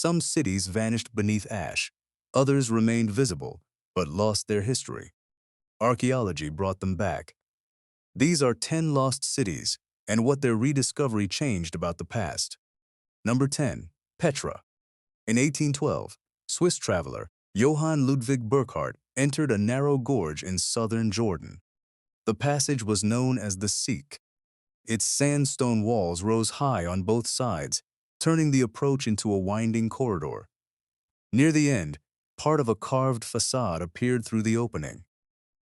Some cities vanished beneath ash. Others remained visible, but lost their history. Archaeology brought them back. These are 10 lost cities and what their rediscovery changed about the past. Number 10. Petra. In 1812, Swiss traveler Johann Ludwig Burckhardt entered a narrow gorge in southern Jordan. The passage was known as the Sikh. Its sandstone walls rose high on both sides, turning the approach into a winding corridor. Near the end, part of a carved facade appeared through the opening.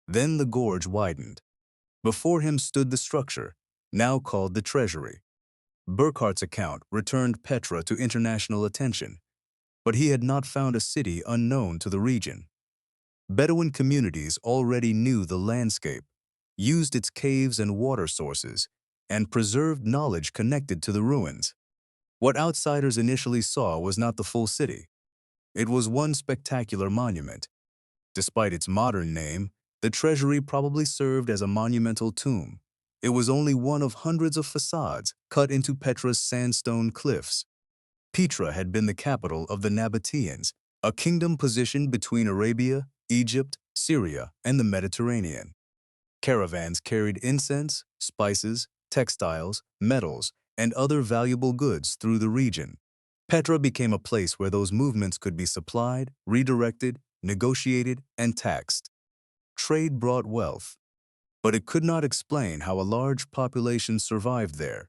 Then the gorge widened. Before him stood the structure, now called the Treasury. Burckhardt's account returned Petra to international attention, but he had not found a city unknown to the region. Bedouin communities already knew the landscape, used its caves and water sources, and preserved knowledge connected to the ruins. What outsiders initially saw was not the full city. It was one spectacular monument. Despite its modern name, the treasury probably served as a monumental tomb. It was only one of hundreds of facades cut into Petra's sandstone cliffs. Petra had been the capital of the Nabateans, a kingdom positioned between Arabia, Egypt, Syria, and the Mediterranean. Caravans carried incense, spices, textiles, metals, and other valuable goods through the region. Petra became a place where those movements could be supplied, redirected, negotiated, and taxed. Trade brought wealth, but it could not explain how a large population survived there.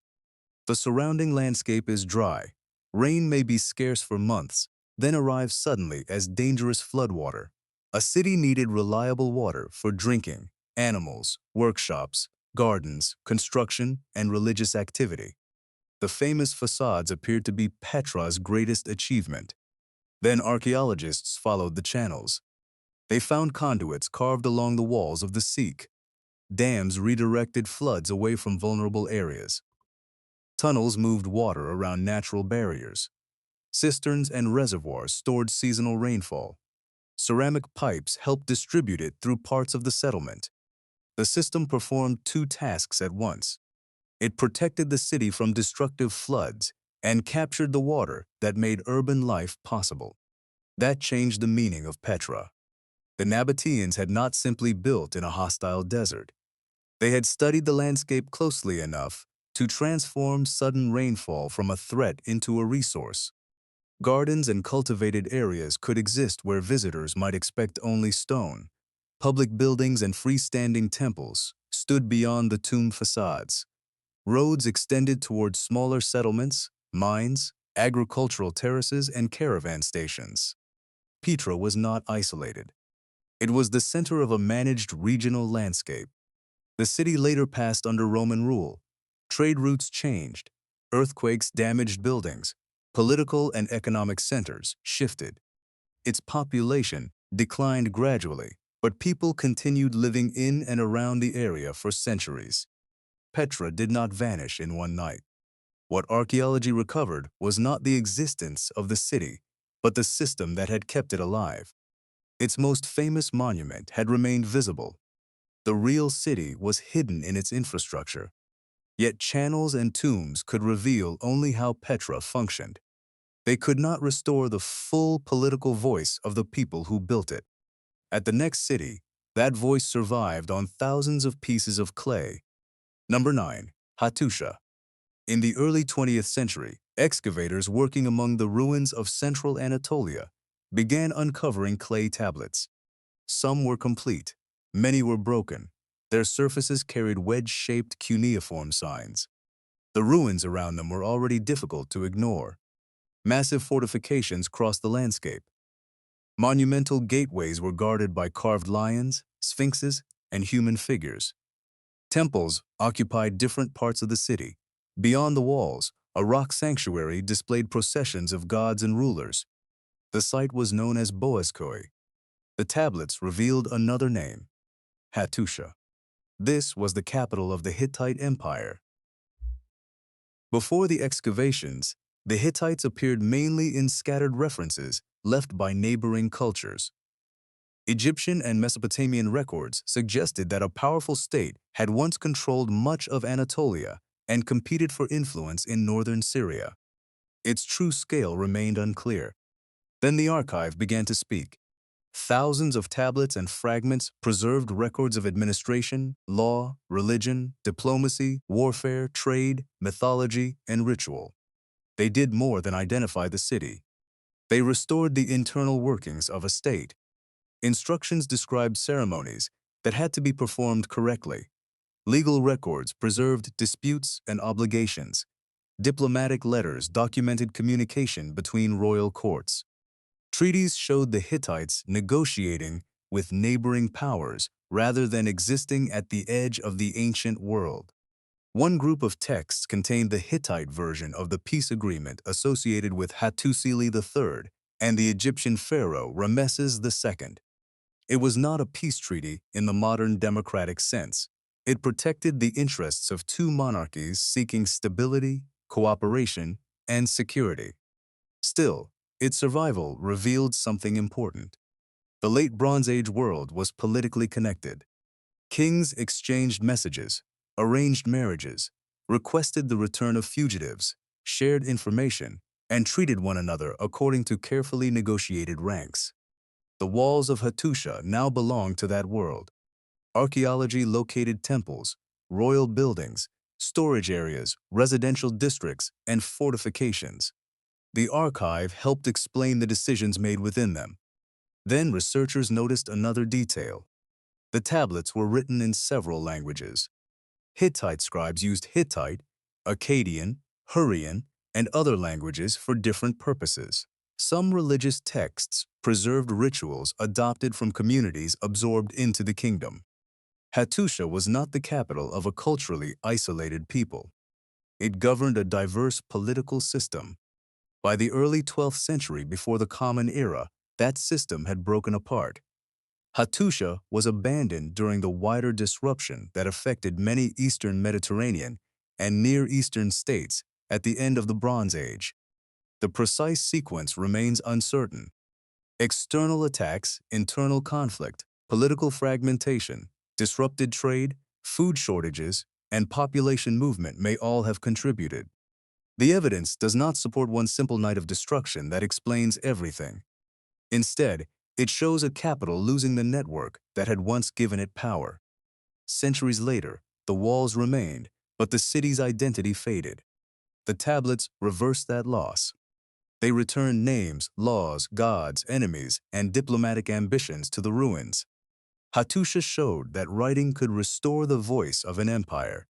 The surrounding landscape is dry. Rain may be scarce for months, then arrives suddenly as dangerous floodwater. A city needed reliable water for drinking, animals, workshops, gardens, construction, and religious activity. The famous facades appeared to be Petra's greatest achievement. Then archaeologists followed the channels. They found conduits carved along the walls of the Sikh. Dams redirected floods away from vulnerable areas. Tunnels moved water around natural barriers. Cisterns and reservoirs stored seasonal rainfall. Ceramic pipes helped distribute it through parts of the settlement. The system performed two tasks at once. It protected the city from destructive floods and captured the water that made urban life possible. That changed the meaning of Petra. The Nabateans had not simply built in a hostile desert. They had studied the landscape closely enough to transform sudden rainfall from a threat into a resource. Gardens and cultivated areas could exist where visitors might expect only stone. Public buildings and freestanding temples stood beyond the tomb facades. Roads extended towards smaller settlements, mines, agricultural terraces, and caravan stations. Petra was not isolated. It was the center of a managed regional landscape. The city later passed under Roman rule. Trade routes changed. Earthquakes damaged buildings. Political and economic centers shifted. Its population declined gradually, but people continued living in and around the area for centuries. Petra did not vanish in one night. What archaeology recovered was not the existence of the city, but the system that had kept it alive. Its most famous monument had remained visible. The real city was hidden in its infrastructure. Yet channels and tombs could reveal only how Petra functioned. They could not restore the full political voice of the people who built it. At the next city, that voice survived on thousands of pieces of clay. Number 9. Hattusha. In the early 20th century, excavators working among the ruins of central Anatolia began uncovering clay tablets. Some were complete, many were broken. Their surfaces carried wedge-shaped cuneiform signs. The ruins around them were already difficult to ignore. Massive fortifications crossed the landscape. Monumental gateways were guarded by carved lions, sphinxes, and human figures. Temples occupied different parts of the city. Beyond the walls, a rock sanctuary displayed processions of gods and rulers. The site was known as Boazkoi. The tablets revealed another name, Hattusha. This was the capital of the Hittite Empire. Before the excavations, the Hittites appeared mainly in scattered references left by neighboring cultures. Egyptian and Mesopotamian records suggested that a powerful state had once controlled much of Anatolia and competed for influence in northern Syria. Its true scale remained unclear. Then the archive began to speak. Thousands of tablets and fragments preserved records of administration, law, religion, diplomacy, warfare, trade, mythology, and ritual. They did more than identify the city. They restored the internal workings of a state. Instructions described ceremonies that had to be performed correctly. Legal records preserved disputes and obligations. Diplomatic letters documented communication between royal courts. Treaties showed the Hittites negotiating with neighboring powers rather than existing at the edge of the ancient world. One group of texts contained the Hittite version of the peace agreement associated with Hattusili III and the Egyptian pharaoh Rameses II. It was not a peace treaty in the modern democratic sense. It protected the interests of two monarchies seeking stability, cooperation, and security. Still, its survival revealed something important. The late Bronze Age world was politically connected. Kings exchanged messages, arranged marriages, requested the return of fugitives, shared information, and treated one another according to carefully negotiated ranks. The walls of Hattusha now belong to that world. Archaeology located temples, royal buildings, storage areas, residential districts, and fortifications. The archive helped explain the decisions made within them. Then researchers noticed another detail. The tablets were written in several languages. Hittite scribes used Hittite, Akkadian, Hurrian, and other languages for different purposes. Some religious texts preserved rituals adopted from communities absorbed into the kingdom. Hattusha was not the capital of a culturally isolated people. It governed a diverse political system. By the early 12th century before the Common Era, that system had broken apart. Hattusha was abandoned during the wider disruption that affected many Eastern Mediterranean and Near Eastern states at the end of the Bronze Age. The precise sequence remains uncertain. External attacks, internal conflict, political fragmentation, disrupted trade, food shortages, and population movement may all have contributed. The evidence does not support one simple night of destruction that explains everything. Instead, it shows a capital losing the network that had once given it power. Centuries later, the walls remained, but the city's identity faded. The tablets reversed that loss. They returned names, laws, gods, enemies, and diplomatic ambitions to the ruins. Hattusha showed that writing could restore the voice of an empire.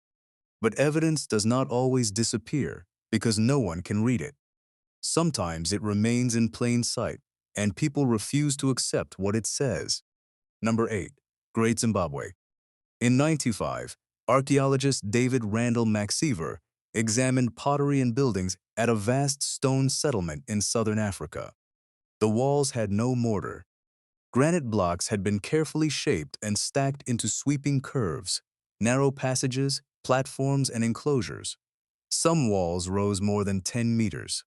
But evidence does not always disappear because no one can read it. Sometimes it remains in plain sight, and people refuse to accept what it says. Number 8. Great Zimbabwe. In 1995, archaeologist David Randall Maxever examined pottery and buildings at a vast stone settlement in southern Africa. The walls had no mortar. Granite blocks had been carefully shaped and stacked into sweeping curves, narrow passages, platforms, and enclosures. Some walls rose more than 10 meters.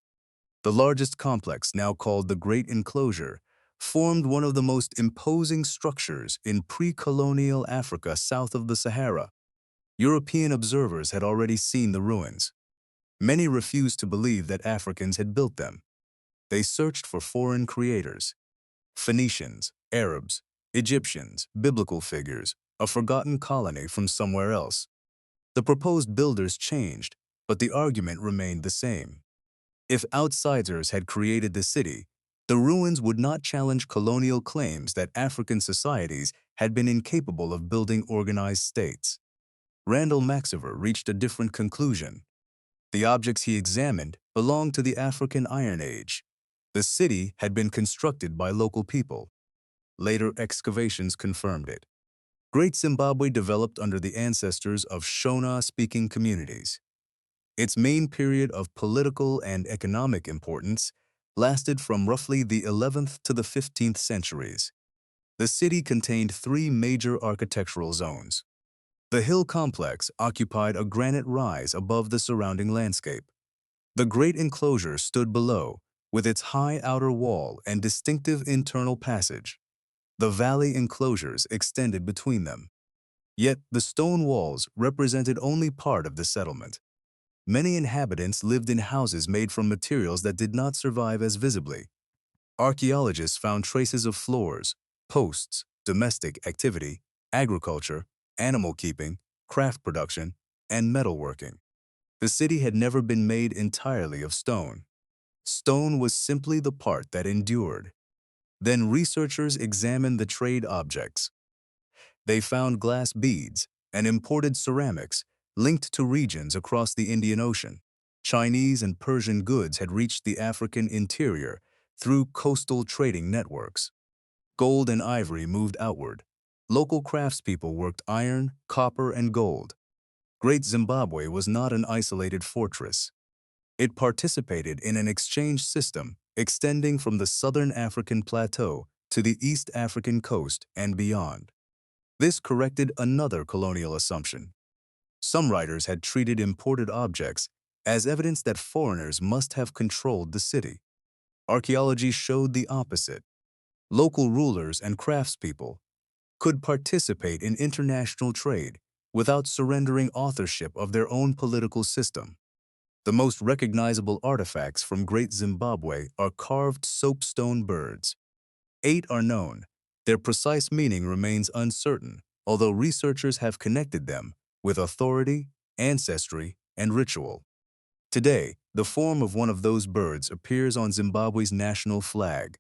The largest complex, now called the Great Enclosure, formed one of the most imposing structures in pre-colonial Africa south of the Sahara. European observers had already seen the ruins. Many refused to believe that Africans had built them. They searched for foreign creators: Phoenicians, Arabs, Egyptians, biblical figures, a forgotten colony from somewhere else. The proposed builders changed, but the argument remained the same. If outsiders had created the city, the ruins would not challenge colonial claims that African societies had been incapable of building organized states. Randall Maxever reached a different conclusion. The objects he examined belonged to the African Iron Age. The city had been constructed by local people. Later excavations confirmed it. Great Zimbabwe developed under the ancestors of Shona-speaking communities. Its main period of political and economic importance lasted from roughly the 11th to the 15th centuries. The city contained three major architectural zones. The hill complex occupied a granite rise above the surrounding landscape. The Great Enclosure stood below, with its high outer wall and distinctive internal passage. The valley enclosures extended between them. Yet the stone walls represented only part of the settlement. Many inhabitants lived in houses made from materials that did not survive as visibly. Archaeologists found traces of floors, posts, domestic activity, agriculture, animal keeping, craft production, and metalworking. The city had never been made entirely of stone. Stone was simply the part that endured. Then researchers examined the trade objects. They found glass beads and imported ceramics linked to regions across the Indian Ocean. Chinese and Persian goods had reached the African interior through coastal trading networks. Gold and ivory moved outward. Local craftspeople worked iron, copper, and gold. Great Zimbabwe was not an isolated fortress. It participated in an exchange system extending from the southern African plateau to the East African coast and beyond. This corrected another colonial assumption. Some writers had treated imported objects as evidence that foreigners must have controlled the city. Archaeology showed the opposite. Local rulers and craftspeople could participate in international trade without surrendering authorship of their own political system. The most recognizable artifacts from Great Zimbabwe are carved soapstone birds. 8 are known. Their precise meaning remains uncertain, although researchers have connected them with authority, ancestry, and ritual. Today, the form of one of those birds appears on Zimbabwe's national flag.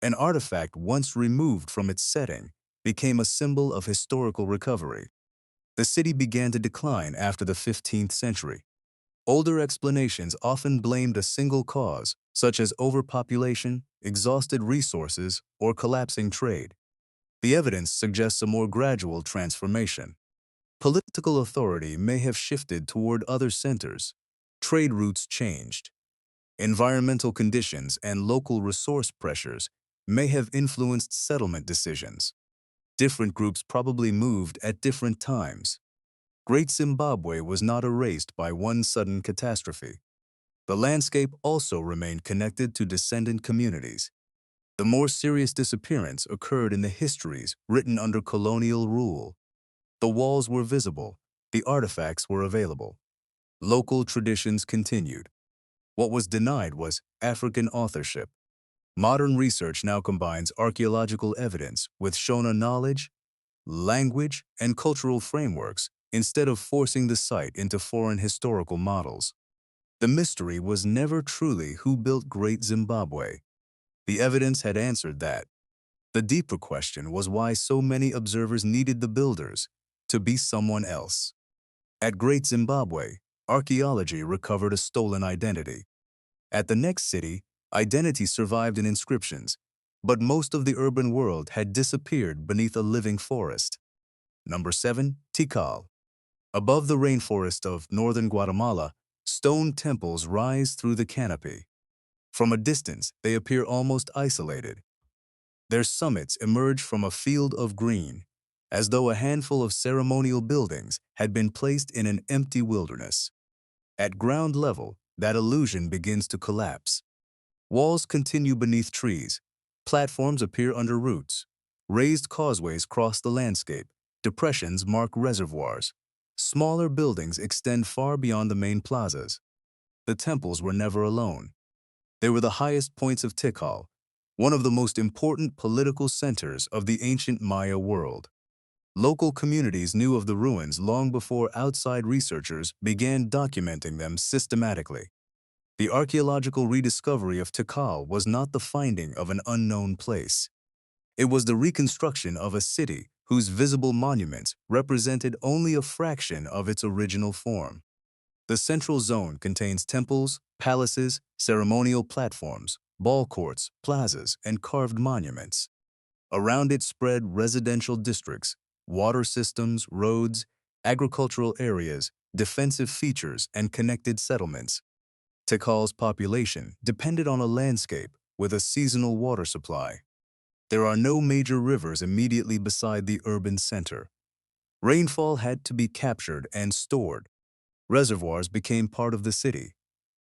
An artifact once removed from its setting became a symbol of historical recovery. The city began to decline after the 15th century. Older explanations often blamed a single cause, such as overpopulation, exhausted resources, or collapsing trade. The evidence suggests a more gradual transformation. Political authority may have shifted toward other centers. Trade routes changed. Environmental conditions and local resource pressures may have influenced settlement decisions. Different groups probably moved at different times. Great Zimbabwe was not erased by one sudden catastrophe. The landscape also remained connected to descendant communities. The more serious disappearance occurred in the histories written under colonial rule. The walls were visible, the artifacts were available. Local traditions continued. What was denied was African authorship. Modern research now combines archaeological evidence with Shona knowledge, language, and cultural frameworks instead of forcing the site into foreign historical models. The mystery was never truly who built Great Zimbabwe. The evidence had answered that. The deeper question was why so many observers needed the builders to be someone else. At Great Zimbabwe, archaeology recovered a stolen identity. At the next city, identity survived in inscriptions, but most of the urban world had disappeared beneath a living forest. Number 7, Tikal. Above the rainforest of northern Guatemala, stone temples rise through the canopy. From a distance, they appear almost isolated. Their summits emerge from a field of green, as though a handful of ceremonial buildings had been placed in an empty wilderness. At ground level, that illusion begins to collapse. Walls continue beneath trees. Platforms appear under roots. Raised causeways cross the landscape. Depressions mark reservoirs. Smaller buildings extend far beyond the main plazas. The temples were never alone. They were the highest points of Tikal, one of the most important political centers of the ancient Maya world. Local communities knew of the ruins long before outside researchers began documenting them systematically. The archaeological rediscovery of Tikal was not the finding of an unknown place. It was the reconstruction of a city whose visible monuments represented only a fraction of its original form. The central zone contains temples, palaces, ceremonial platforms, ball courts, plazas, and carved monuments. Around it spread residential districts, water systems, roads, agricultural areas, defensive features, and connected settlements. Tikal's population depended on a landscape with a seasonal water supply. There are no major rivers immediately beside the urban center. Rainfall had to be captured and stored. Reservoirs became part of the city.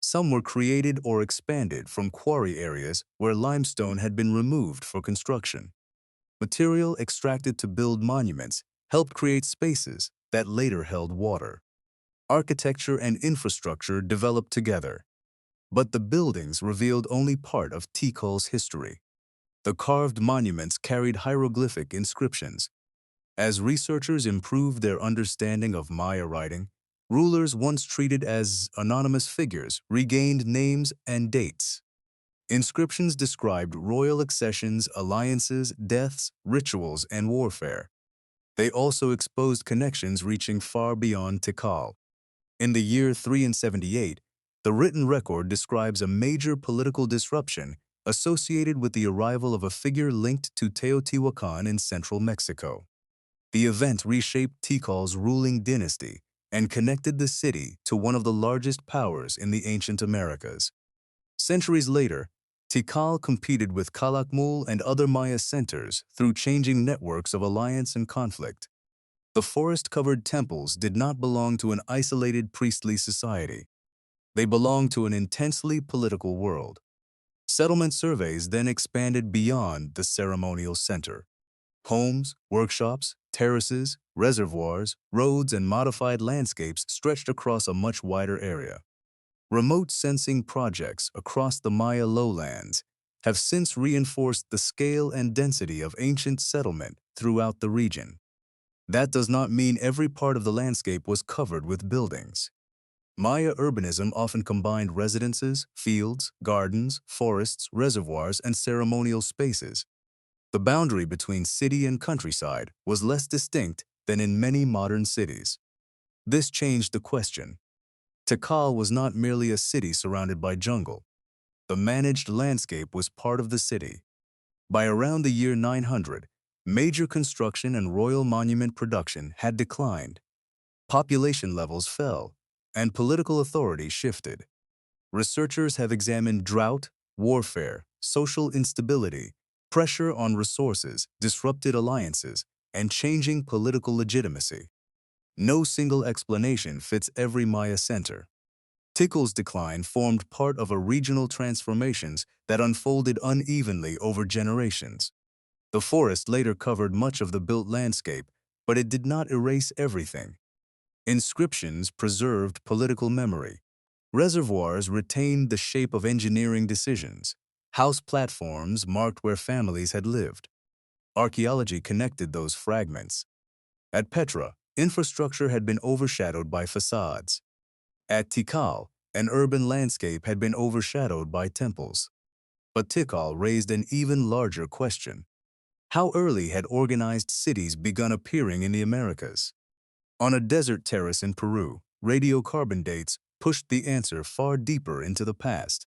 Some were created or expanded from quarry areas where limestone had been removed for construction. Material extracted to build monuments helped create spaces that later held water. Architecture and infrastructure developed together. But the buildings revealed only part of Tikal's history. The carved monuments carried hieroglyphic inscriptions. As researchers improved their understanding of Maya writing, rulers once treated as anonymous figures regained names and dates. Inscriptions described royal accessions, alliances, deaths, rituals, and warfare. They also exposed connections reaching far beyond Tikal. In the year 378, the written record describes a major political disruption associated with the arrival of a figure linked to Teotihuacan in central Mexico. The event reshaped Tikal's ruling dynasty and connected the city to one of the largest powers in the ancient Americas. Centuries later, Tikal competed with Calakmul and other Maya centers through changing networks of alliance and conflict. The forest-covered temples did not belong to an isolated priestly society. They belonged to an intensely political world. Settlement surveys then expanded beyond the ceremonial center. Homes, workshops, terraces, reservoirs, roads, and modified landscapes stretched across a much wider area. Remote sensing projects across the Maya lowlands have since reinforced the scale and density of ancient settlement throughout the region. That does not mean every part of the landscape was covered with buildings. Maya urbanism often combined residences, fields, gardens, forests, reservoirs, and ceremonial spaces. The boundary between city and countryside was less distinct than in many modern cities. This changed the question. Tikal was not merely a city surrounded by jungle. The managed landscape was part of the city. By around the year 900, major construction and royal monument production had declined. Population levels fell, and political authority shifted. Researchers have examined drought, warfare, social instability, pressure on resources, disrupted alliances, and changing political legitimacy. No single explanation fits every Maya center. Tikal's decline formed part of a regional transformations that unfolded unevenly over generations. The forest later covered much of the built landscape, but it did not erase everything. Inscriptions preserved political memory. Reservoirs retained the shape of engineering decisions. House platforms marked where families had lived. Archaeology connected those fragments. At Petra, infrastructure had been overshadowed by facades. At Tikal, an urban landscape had been overshadowed by temples. But Tikal raised an even larger question. How early had organized cities begun appearing in the Americas? On a desert terrace in Peru, radiocarbon dates pushed the answer far deeper into the past.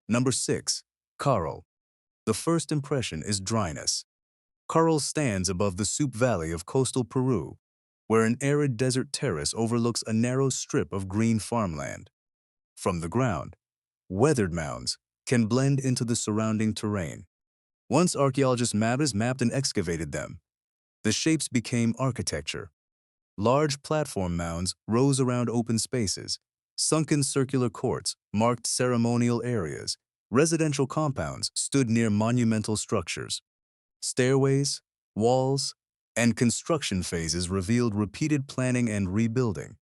Number 6. Caral. The first impression is dryness. Caral stands above the Soup Valley of coastal Peru, where an arid desert terrace overlooks a narrow strip of green farmland. From the ground, weathered mounds can blend into the surrounding terrain. Once archaeologists mapped and excavated them, the shapes became architecture. Large platform mounds rose around open spaces. Sunken circular courts marked ceremonial areas. Residential compounds stood near monumental structures. Stairways, walls, and construction phases revealed repeated planning and rebuilding.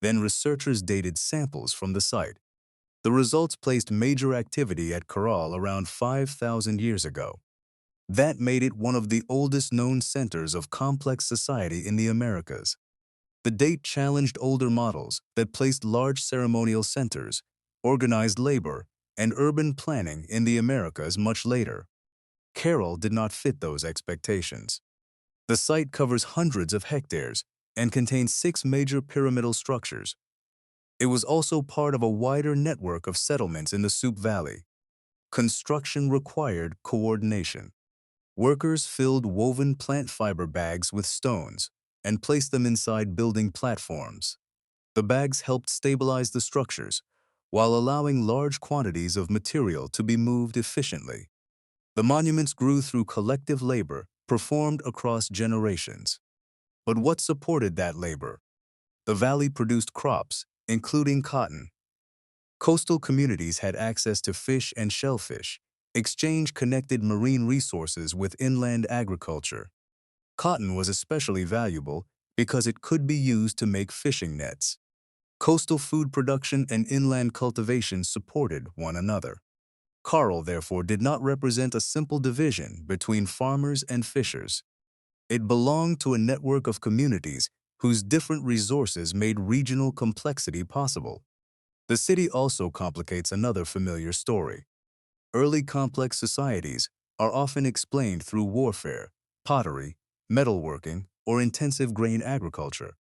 Then researchers dated samples from the site. The results placed major activity at Caral around 5,000 years ago. That made it one of the oldest known centers of complex society in the Americas. The date challenged older models that placed large ceremonial centers, organized labor, and urban planning in the Americas much later. Caral did not fit those expectations. The site covers hundreds of hectares and contains 6 major pyramidal structures. It was also part of a wider network of settlements in the Soup Valley. Construction required coordination. Workers filled woven plant fiber bags with stones and placed them inside building platforms. The bags helped stabilize the structures while allowing large quantities of material to be moved efficiently. The monuments grew through collective labor performed across generations. But what supported that labor? The valley produced crops, including cotton. Coastal communities had access to fish and shellfish. Exchange connected marine resources with inland agriculture. Cotton was especially valuable because it could be used to make fishing nets. Coastal food production and inland cultivation supported one another. Caral, therefore, did not represent a simple division between farmers and fishers. It belonged to a network of communities whose different resources made regional complexity possible. The city also complicates another familiar story. Early complex societies are often explained through warfare, pottery, metalworking, or intensive grain agriculture.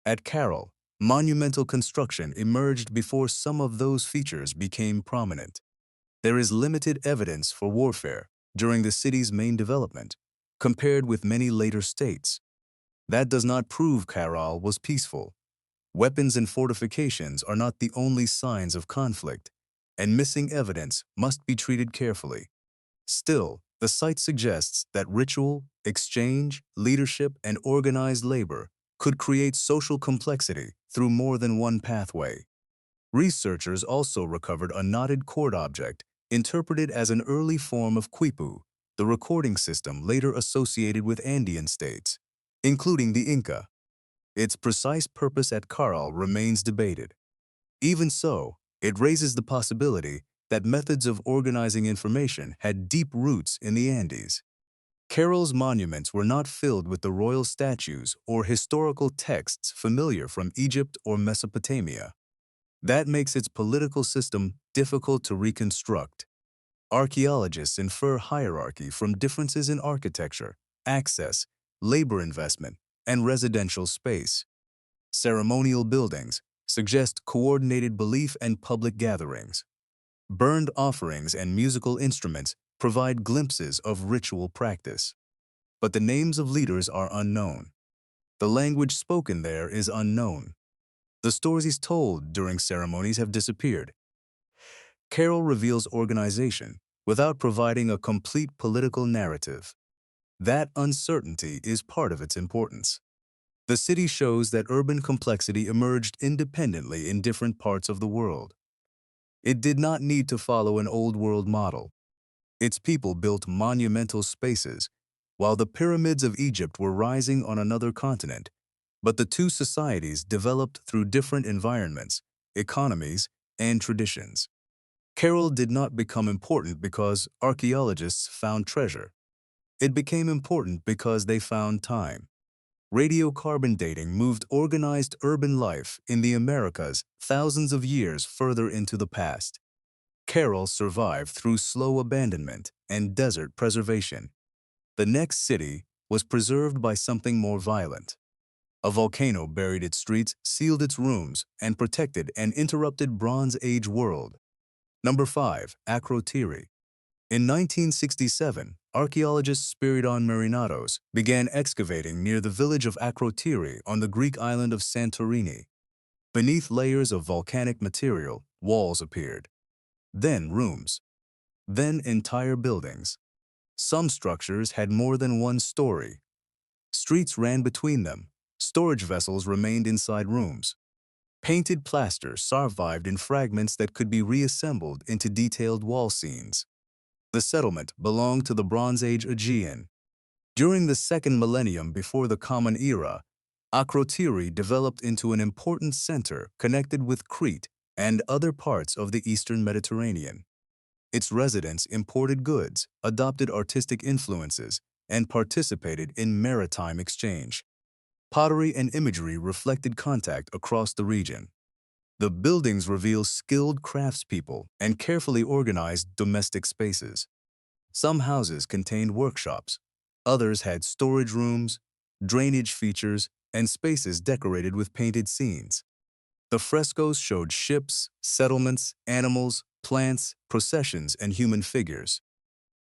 At Caral, monumental construction emerged before some of those features became prominent. There is limited evidence for warfare during the city's main development, compared with many later states. That does not prove Caral was peaceful. Weapons and fortifications are not the only signs of conflict, and missing evidence must be treated carefully. Still, the site suggests that ritual, exchange, leadership, and organized labor could create social complexity through more than one pathway. Researchers also recovered a knotted cord object interpreted as an early form of quipu, the recording system later associated with Andean states, including the Inca. Its precise purpose at Caral remains debated. Even so, it raises the possibility that methods of organizing information had deep roots in the Andes. Carroll's monuments were not filled with the royal statues or historical texts familiar from Egypt or Mesopotamia. That makes its political system difficult to reconstruct. Archaeologists infer hierarchy from differences in architecture, access, labor investment, and residential space. Ceremonial buildings suggest coordinated belief and public gatherings. Burned offerings and musical instruments provide glimpses of ritual practice. But the names of leaders are unknown. The language spoken there is unknown. The stories told during ceremonies have disappeared. Caral reveals organization without providing a complete political narrative. That uncertainty is part of its importance. The city shows that urban complexity emerged independently in different parts of the world. It did not need to follow an old world model. Its people built monumental spaces, while the pyramids of Egypt were rising on another continent. But the two societies developed through different environments, economies, and traditions. Caral did not become important because archaeologists found treasure. It became important because they found time. Radiocarbon dating moved organized urban life in the Americas thousands of years further into the past. Caral survived through slow abandonment and desert preservation. The next city was preserved by something more violent. A volcano buried its streets, sealed its rooms, and protected an interrupted Bronze Age world. Number 5. Akrotiri. In 1967, archaeologist Spiridon Marinatos began excavating near the village of Akrotiri on the Greek island of Santorini. Beneath layers of volcanic material, walls appeared. Then rooms. Then entire buildings. Some structures had more than one story. Streets ran between them. Storage vessels remained inside rooms. Painted plaster survived in fragments that could be reassembled into detailed wall scenes. The settlement belonged to the Bronze Age Aegean. During the second millennium before the Common Era, Akrotiri developed into an important center connected with Crete and other parts of the Eastern Mediterranean. Its residents imported goods, adopted artistic influences, and participated in maritime exchange. Pottery and imagery reflected contact across the region. The buildings reveal skilled craftspeople and carefully organized domestic spaces. Some houses contained workshops. Others had storage rooms, drainage features, and spaces decorated with painted scenes. The frescoes showed ships, settlements, animals, plants, processions, and human figures.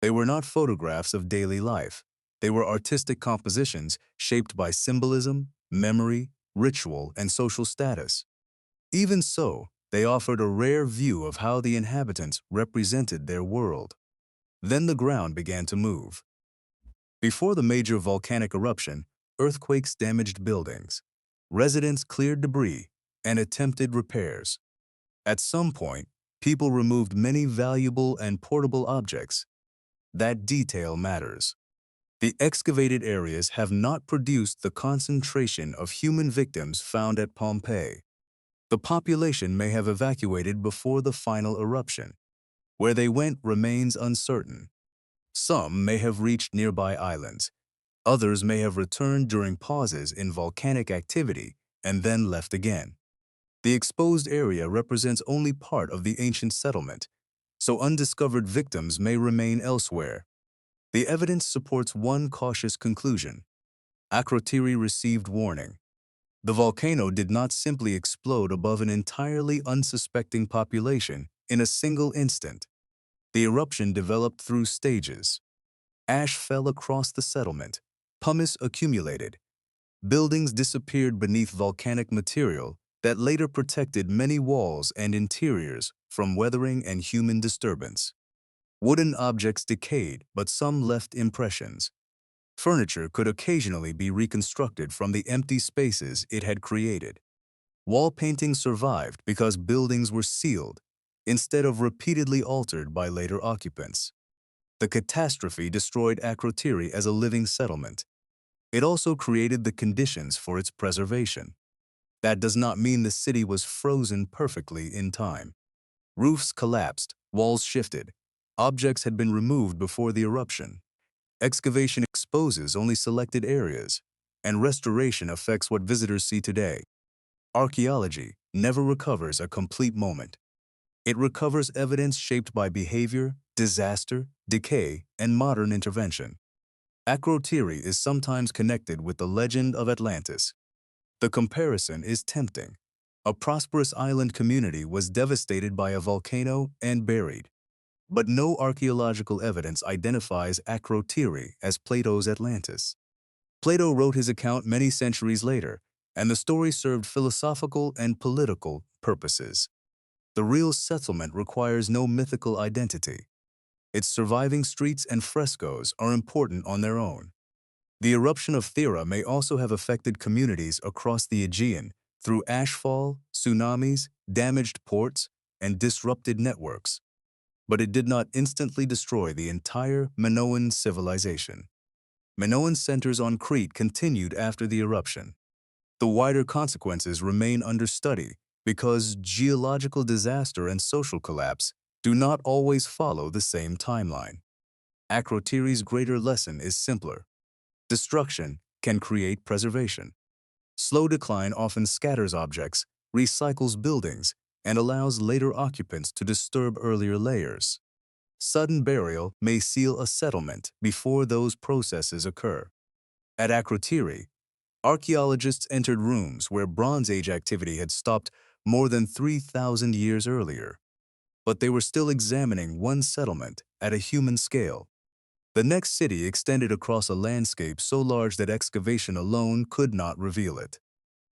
They were not photographs of daily life. They were artistic compositions shaped by symbolism, memory, ritual, and social status. Even so, they offered a rare view of how the inhabitants represented their world. Then the ground began to move. Before the major volcanic eruption, earthquakes damaged buildings. Residents cleared debris and attempted repairs. At some point, people removed many valuable and portable objects. That detail matters. The excavated areas have not produced the concentration of human victims found at Pompeii. The population may have evacuated before the final eruption. Where they went remains uncertain. Some may have reached nearby islands. Others may have returned during pauses in volcanic activity and then left again. The exposed area represents only part of the ancient settlement, so undiscovered victims may remain elsewhere. The evidence supports one cautious conclusion. Akrotiri received warning. The volcano did not simply explode above an entirely unsuspecting population in a single instant. The eruption developed through stages. Ash fell across the settlement. Pumice accumulated. Buildings disappeared beneath volcanic material that later protected many walls and interiors from weathering and human disturbance. Wooden objects decayed, but some left impressions. Furniture could occasionally be reconstructed from the empty spaces it had created. Wall paintings survived because buildings were sealed, instead of repeatedly altered by later occupants. The catastrophe destroyed Akrotiri as a living settlement. It also created the conditions for its preservation. That does not mean the city was frozen perfectly in time. Roofs collapsed, walls shifted. Objects had been removed before the eruption. Excavation exposes only selected areas, and restoration affects what visitors see today. Archaeology never recovers a complete moment. It recovers evidence shaped by behavior, disaster, decay, and modern intervention. Akrotiri is sometimes connected with the legend of Atlantis. The comparison is tempting. A prosperous island community was devastated by a volcano and buried. But no archaeological evidence identifies Akrotiri as Plato's Atlantis. Plato wrote his account many centuries later, and the story served philosophical and political purposes. The real settlement requires no mythical identity. Its surviving streets and frescoes are important on their own. The eruption of Thera may also have affected communities across the Aegean through ashfall, tsunamis, damaged ports, and disrupted networks. But it did not instantly destroy the entire Minoan civilization. Minoan centers on Crete continued after the eruption. The wider consequences remain under study because geological disaster and social collapse do not always follow the same timeline. Akrotiri's greater lesson is simpler. Destruction can create preservation. Slow decline often scatters objects, recycles buildings, and allows later occupants to disturb earlier layers. Sudden burial may seal a settlement before those processes occur. At Akrotiri, archaeologists entered rooms where Bronze Age activity had stopped more than 3,000 years earlier. But they were still examining one settlement at a human scale. The next city extended across a landscape so large that excavation alone could not reveal it.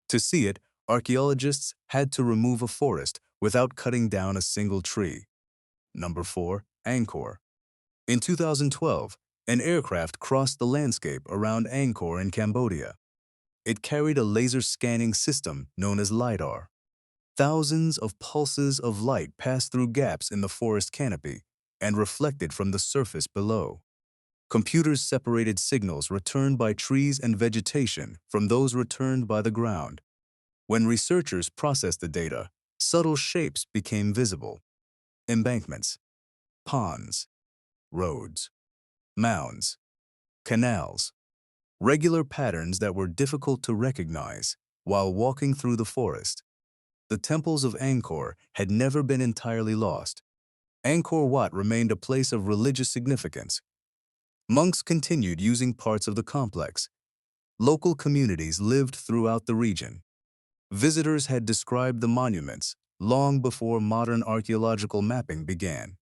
To see it, archaeologists had to remove a forest without cutting down a single tree. Number 4. Angkor. In 2012, an aircraft crossed the landscape around Angkor in Cambodia. It carried a laser scanning system known as LiDAR. Thousands of pulses of light passed through gaps in the forest canopy and reflected from the surface below. Computers separated signals returned by trees and vegetation from those returned by the ground. When researchers processed the data, subtle shapes became visible. Embankments, ponds, roads, mounds, canals, regular patterns that were difficult to recognize while walking through the forest. The temples of Angkor had never been entirely lost. Angkor Wat remained a place of religious significance. Monks continued using parts of the complex. Local communities lived throughout the region. Visitors had described the monuments long before modern archaeological mapping began.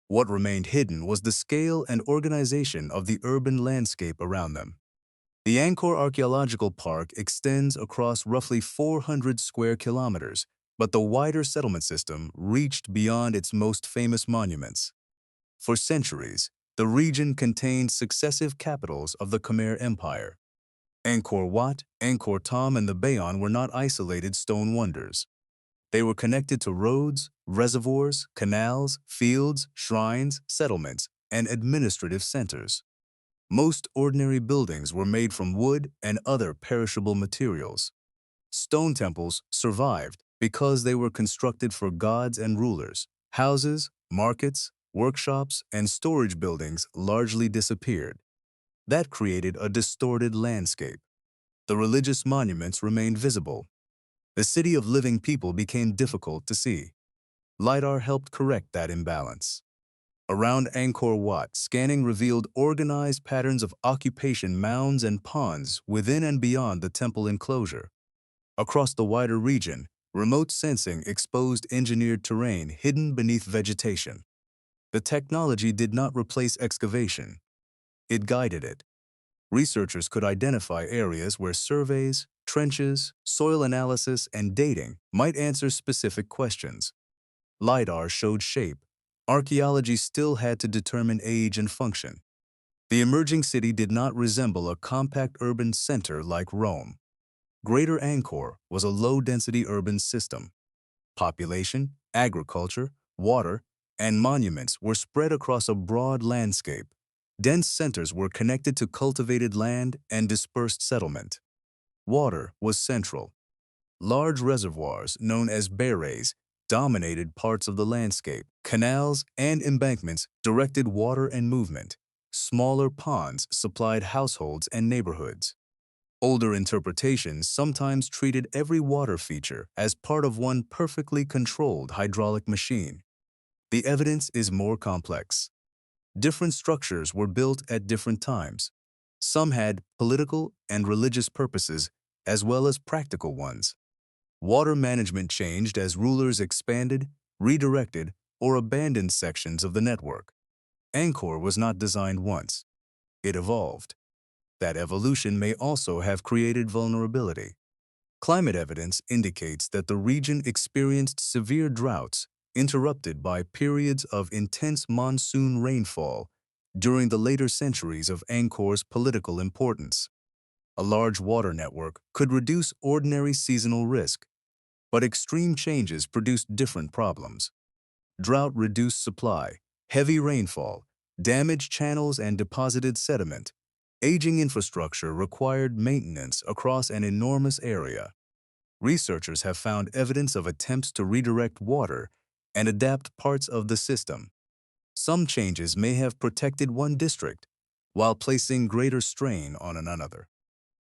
What remained hidden was the scale and organization of the urban landscape around them. The Angkor Archaeological Park extends across roughly 400 square kilometers, but the wider settlement system reached beyond its most famous monuments. For centuries, the region contained successive capitals of the Khmer Empire. Angkor Wat, Angkor Thom, and the Bayon were not isolated stone wonders. They were connected to roads, reservoirs, canals, fields, shrines, settlements, and administrative centers. Most ordinary buildings were made from wood and other perishable materials. Stone temples survived because they were constructed for gods and rulers. Houses, markets, workshops, and storage buildings largely disappeared. That created a distorted landscape. The religious monuments remained visible. The city of living people became difficult to see. LiDAR helped correct that imbalance. Around Angkor Wat, scanning revealed organized patterns of occupation mounds and ponds within and beyond the temple enclosure. Across the wider region, remote sensing exposed engineered terrain hidden beneath vegetation. The technology did not replace excavation. It guided it. Researchers could identify areas where surveys, trenches, soil analysis, and dating might answer specific questions. LiDAR showed shape. Archaeology still had to determine age and function. The emerging city did not resemble a compact urban center like Rome. Greater Angkor was a low-density urban system. Population, agriculture, water, and monuments were spread across a broad landscape. Dense centers were connected to cultivated land and dispersed settlement. Water was central. Large reservoirs, known as beres, dominated parts of the landscape. Canals and embankments directed water and movement. Smaller ponds supplied households and neighborhoods. Older interpretations sometimes treated every water feature as part of one perfectly controlled hydraulic machine. The evidence is more complex. Different structures were built at different times. Some had political and religious purposes as well as practical ones. Water management changed as rulers expanded, redirected, or abandoned sections of the network. Angkor was not designed once. It evolved. That evolution may also have created vulnerability. Climate evidence indicates that the region experienced severe droughts interrupted by periods of intense monsoon rainfall during the later centuries of Angkor's political importance. A large water network could reduce ordinary seasonal risk, but extreme changes produced different problems. Drought reduced supply, heavy rainfall, damaged channels and deposited sediment. Aging infrastructure required maintenance across an enormous area. Researchers have found evidence of attempts to redirect water and adapt parts of the system. Some changes may have protected one district, while placing greater strain on another.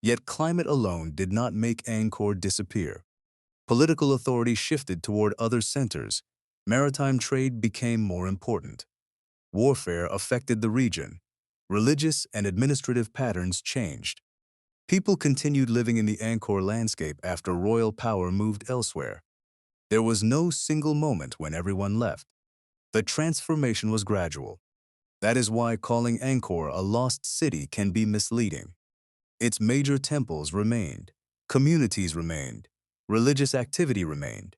Yet climate alone did not make Angkor disappear. Political authority shifted toward other centers. Maritime trade became more important. Warfare affected the region. Religious and administrative patterns changed. People continued living in the Angkor landscape after royal power moved elsewhere. There was no single moment when everyone left. The transformation was gradual. That is why calling Angkor a lost city can be misleading. Its major temples remained, communities remained, religious activity remained.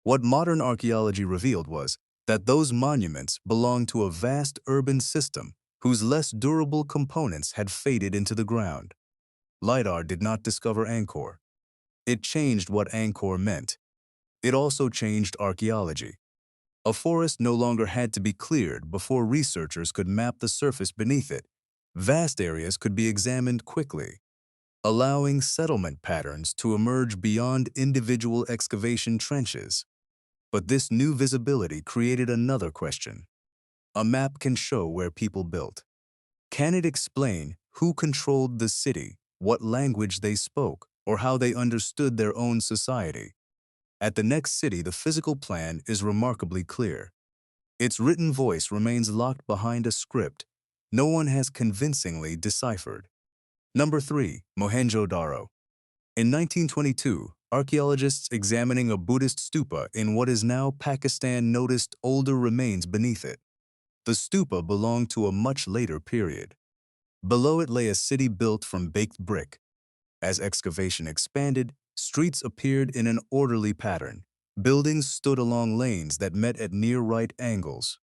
What modern archaeology revealed was that those monuments belonged to a vast urban system whose less durable components had faded into the ground. LiDAR did not discover Angkor. It changed what Angkor meant. It also changed archaeology. A forest no longer had to be cleared before researchers could map the surface beneath it. Vast areas could be examined quickly, allowing settlement patterns to emerge beyond individual excavation trenches. But this new visibility created another question. A map can show where people built. Can it explain who controlled the city, what language they spoke, or how they understood their own society? At the next city, the physical plan is remarkably clear. Its written voice remains locked behind a script no one has convincingly deciphered. Number 3. Mohenjo-daro. In 1922, archaeologists examining a Buddhist stupa in what is now Pakistan noticed older remains beneath it. The stupa belonged to a much later period. Below it lay a city built from baked brick. As excavation expanded, streets appeared in an orderly pattern. Buildings stood along lanes that met at near right angles.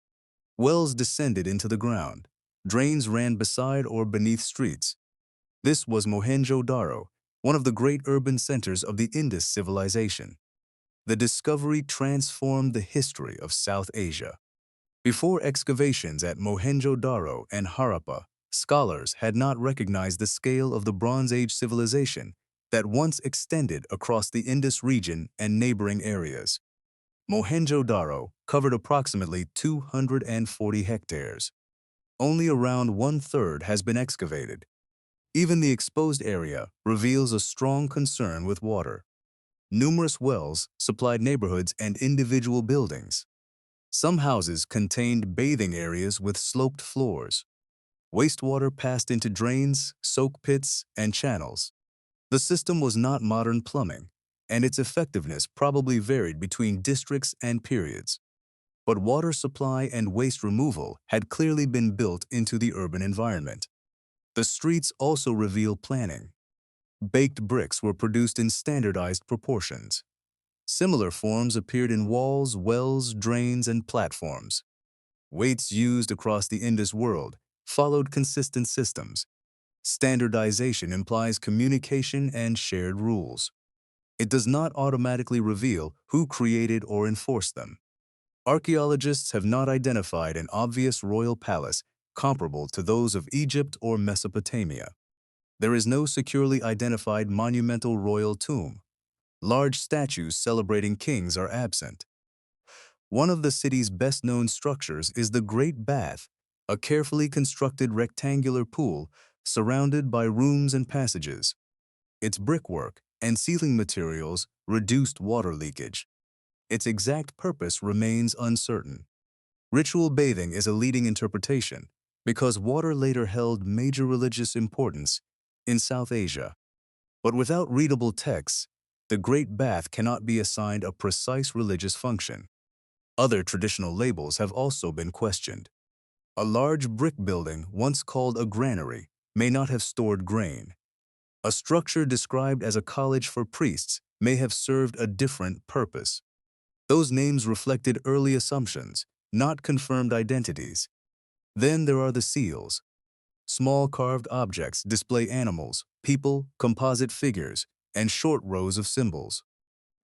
Wells descended into the ground. Drains ran beside or beneath streets. This was Mohenjo-daro, one of the great urban centers of the Indus civilization. The discovery transformed the history of South Asia. Before excavations at Mohenjo-daro and Harappa, scholars had not recognized the scale of the Bronze Age civilization that once extended across the Indus region and neighboring areas. Mohenjo-daro covered approximately 240 hectares. Only around one-third has been excavated. Even the exposed area reveals a strong concern with water. Numerous wells supplied neighborhoods and individual buildings. Some houses contained bathing areas with sloped floors. Wastewater passed into drains, soak pits, and channels. The system was not modern plumbing, and its effectiveness probably varied between districts and periods. But water supply and waste removal had clearly been built into the urban environment. The streets also reveal planning. Baked bricks were produced in standardized proportions. Similar forms appeared in walls, wells, drains, and platforms. Weights used across the Indus world followed consistent systems. Standardization implies communication and shared rules. It does not automatically reveal who created or enforced them. Archaeologists have not identified an obvious royal palace comparable to those of Egypt or Mesopotamia. There is no securely identified monumental royal tomb. Large statues celebrating kings are absent. One of the city's best-known structures is the Great Bath, a carefully constructed rectangular pool surrounded by rooms and passages. Its brickwork and ceiling materials reduced water leakage. Its exact purpose remains uncertain. Ritual bathing is a leading interpretation because water later held major religious importance in South Asia. But without readable texts, the Great Bath cannot be assigned a precise religious function. Other traditional labels have also been questioned. A large brick building, once called a granary, may not have stored grain. A structure described as a college for priests may have served a different purpose. Those names reflected early assumptions, not confirmed identities. Then there are the seals. Small carved objects display animals, people, composite figures, and short rows of symbols.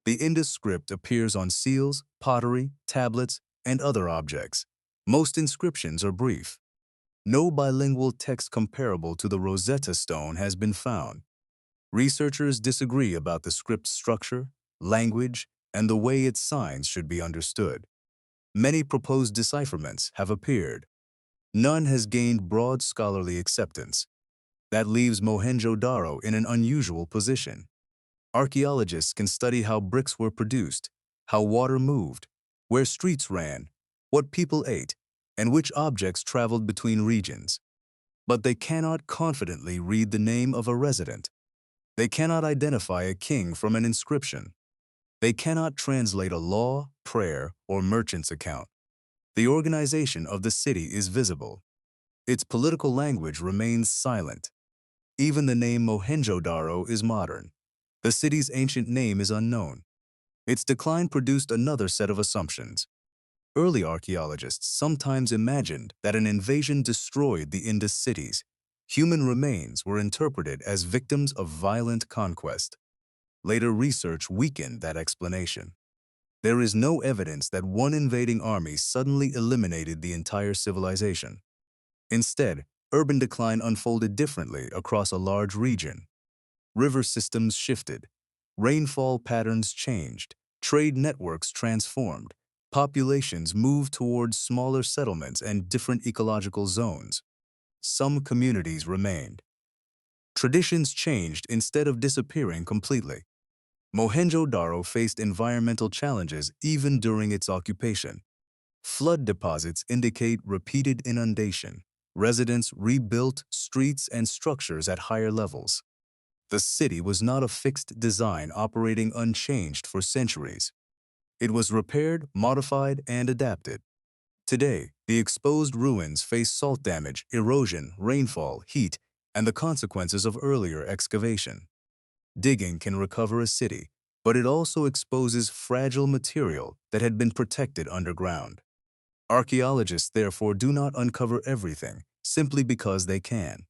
The Indus script appears on seals, pottery, tablets, and other objects. Most inscriptions are brief. No bilingual text comparable to the Rosetta Stone has been found. Researchers disagree about the script's structure, language, and the way its signs should be understood. Many proposed decipherments have appeared. None has gained broad scholarly acceptance. That leaves Mohenjo-daro in an unusual position. Archaeologists can study how bricks were produced, how water moved, where streets ran, what people ate, and which objects traveled between regions. But they cannot confidently read the name of a resident. They cannot identify a king from an inscription. They cannot translate a law, prayer, or merchant's account. The organization of the city is visible. Its political language remains silent. Even the name Mohenjo-daro is modern. The city's ancient name is unknown. Its decline produced another set of assumptions. Early archaeologists sometimes imagined that an invasion destroyed the Indus cities. Human remains were interpreted as victims of violent conquest. Later research weakened that explanation. There is no evidence that one invading army suddenly eliminated the entire civilization. Instead, urban decline unfolded differently across a large region. River systems shifted, rainfall patterns changed, trade networks transformed, populations moved towards smaller settlements and different ecological zones. Some communities remained. Traditions changed instead of disappearing completely. Mohenjo-daro faced environmental challenges even during its occupation. Flood deposits indicate repeated inundation. Residents rebuilt streets and structures at higher levels. The city was not a fixed design operating unchanged for centuries. It was repaired, modified, and adapted. Today, the exposed ruins face salt damage, erosion, rainfall, heat, and the consequences of earlier excavation. Digging can recover a city, but it also exposes fragile material that had been protected underground. Archaeologists therefore do not uncover everything simply because they can.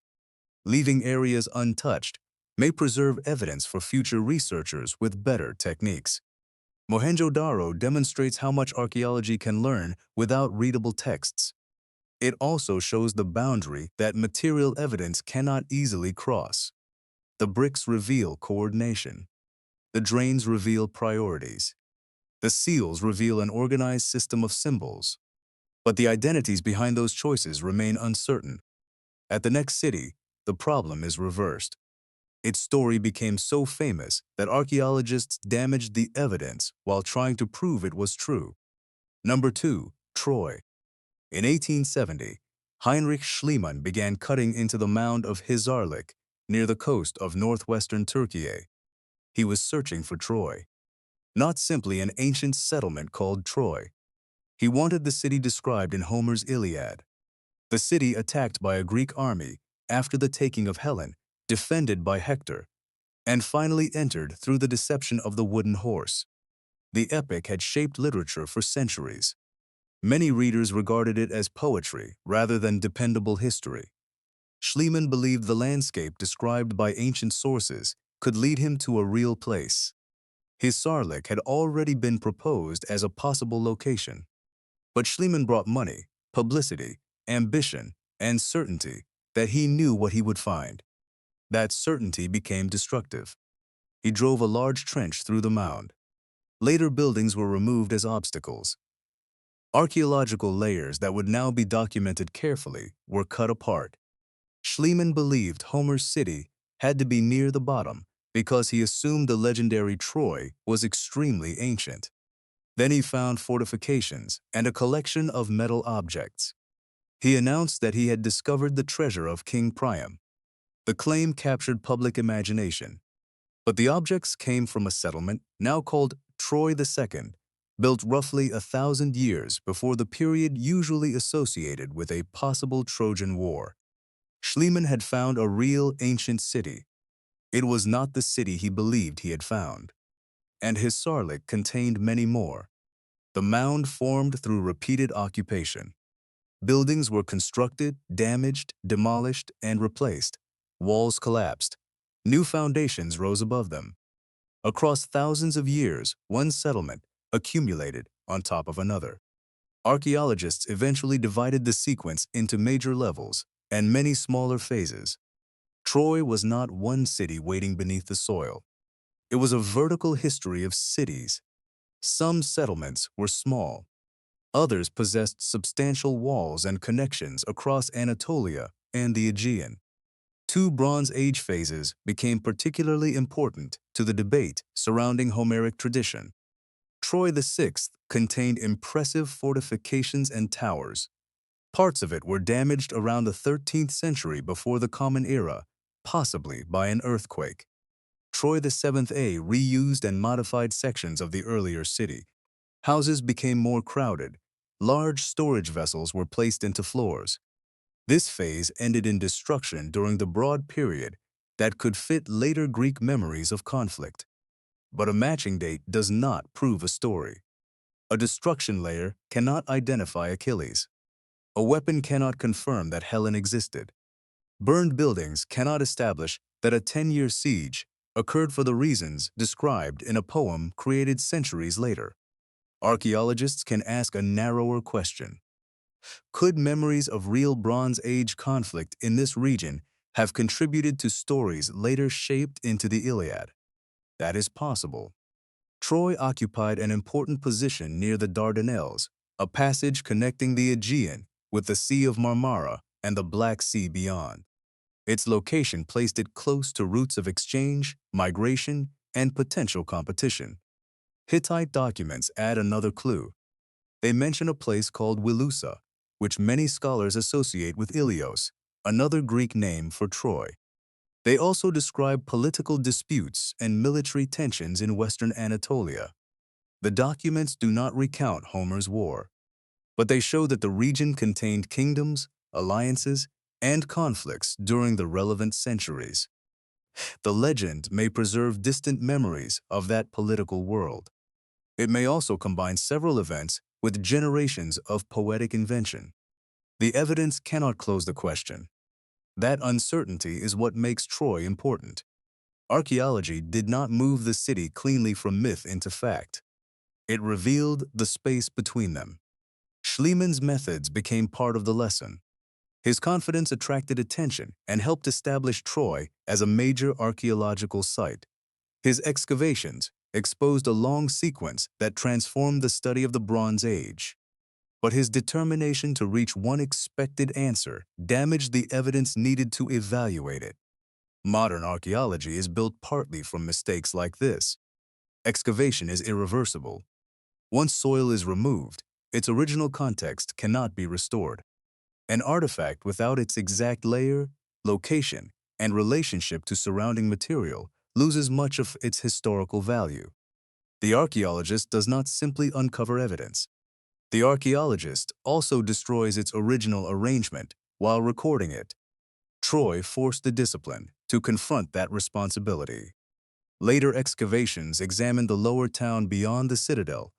Leaving areas untouched may preserve evidence for future researchers with better techniques. Mohenjo-daro demonstrates how much archaeology can learn without readable texts. It also shows the boundary that material evidence cannot easily cross. The bricks reveal coordination. The drains reveal priorities. The seals reveal an organized system of symbols. But the identities behind those choices remain uncertain. At the next city, the problem is reversed. Its story became so famous that archaeologists damaged the evidence while trying to prove it was true. Number 2. Troy. In 1870, Heinrich Schliemann began cutting into the mound of Hisarlik near the coast of northwestern Turkey. He was searching for Troy, not simply an ancient settlement called Troy. He wanted the city described in Homer's Iliad. The city attacked by a Greek army after the taking of Helen, defended by Hector, and finally entered through the deception of the wooden horse. The epic had shaped literature for centuries. Many readers regarded it as poetry rather than dependable history. Schliemann believed the landscape described by ancient sources could lead him to a real place. Hisarlik had already been proposed as a possible location. But Schliemann brought money, publicity, ambition, and certainty that he knew what he would find. That certainty became destructive. He drove a large trench through the mound. Later buildings were removed as obstacles. Archaeological layers that would now be documented carefully were cut apart. Schliemann believed Homer's city had to be near the bottom because he assumed the legendary Troy was extremely ancient. Then he found fortifications and a collection of metal objects. He announced that he had discovered the treasure of King Priam. The claim captured public imagination. But the objects came from a settlement now called Troy II, built roughly 1,000 years before the period usually associated with a possible Trojan War. Schliemann had found a real ancient city. It was not the city he believed he had found. And Hisarlik contained many more. The mound formed through repeated occupation. Buildings were constructed, damaged, demolished, and replaced. Walls collapsed. New foundations rose above them. Across thousands of years, one settlement accumulated on top of another. Archaeologists eventually divided the sequence into major levels and many smaller phases. Troy was not one city waiting beneath the soil. It was a vertical history of cities. Some settlements were small. Others possessed substantial walls and connections across Anatolia and the Aegean. Two Bronze Age phases became particularly important to the debate surrounding Homeric tradition. Troy VI contained impressive fortifications and towers. Parts of it were damaged around the 13th century before the Common Era, possibly by an earthquake. Troy VII-A reused and modified sections of the earlier city. Houses became more crowded. Large storage vessels were placed into floors. This phase ended in destruction during the broad period that could fit later Greek memories of conflict. But a matching date does not prove a story. A destruction layer cannot identify Achilles. A weapon cannot confirm that Helen existed. Burned buildings cannot establish that a 10-year siege occurred for the reasons described in a poem created centuries later. Archaeologists can ask a narrower question. Could memories of real Bronze Age conflict in this region have contributed to stories later shaped into the Iliad? That is possible. Troy occupied an important position near the Dardanelles, a passage connecting the Aegean with the Sea of Marmara and the Black Sea beyond. Its location placed it close to routes of exchange, migration, and potential competition. Hittite documents add another clue. They mention a place called Wilusa, which many scholars associate with Ilios, another Greek name for Troy. They also describe political disputes and military tensions in western Anatolia. The documents do not recount Homer's war, but they show that the region contained kingdoms, alliances, and conflicts during the relevant centuries. The legend may preserve distant memories of that political world. It may also combine several events with generations of poetic invention. The evidence cannot close the question. That uncertainty is what makes Troy important. Archaeology did not move the city cleanly from myth into fact. It revealed the space between them. Schliemann's methods became part of the lesson. His confidence attracted attention and helped establish Troy as a major archaeological site. His excavations exposed a long sequence that transformed the study of the Bronze Age. But his determination to reach one expected answer damaged the evidence needed to evaluate it. Modern archaeology is built partly from mistakes like this. Excavation is irreversible. Once soil is removed, its original context cannot be restored. An artifact without its exact layer, location, and relationship to surrounding material loses much of its historical value. The archaeologist does not simply uncover evidence. The archaeologist also destroys its original arrangement while recording it. Troy forced the discipline to confront that responsibility. Later excavations examined the lower town beyond the citadel,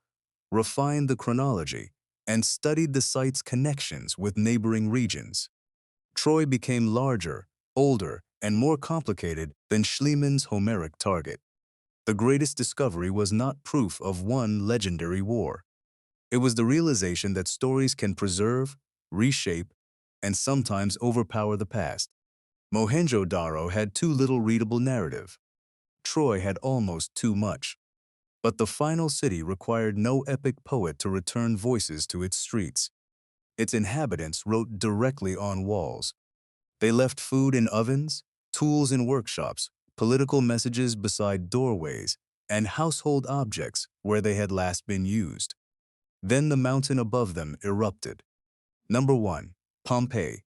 refined the chronology, and studied the site's connections with neighboring regions. Troy became larger, older, and more complicated than Schliemann's Homeric target. The greatest discovery was not proof of one legendary war. It was the realization that stories can preserve, reshape, and sometimes overpower the past. Mohenjo-daro had too little readable narrative. Troy had almost too much. But the final city required no epic poet to return voices to its streets. Its inhabitants wrote directly on walls. They left food in ovens, tools in workshops, political messages beside doorways, and household objects where they had last been used. Then the mountain above them erupted. Number 1. Pompeii.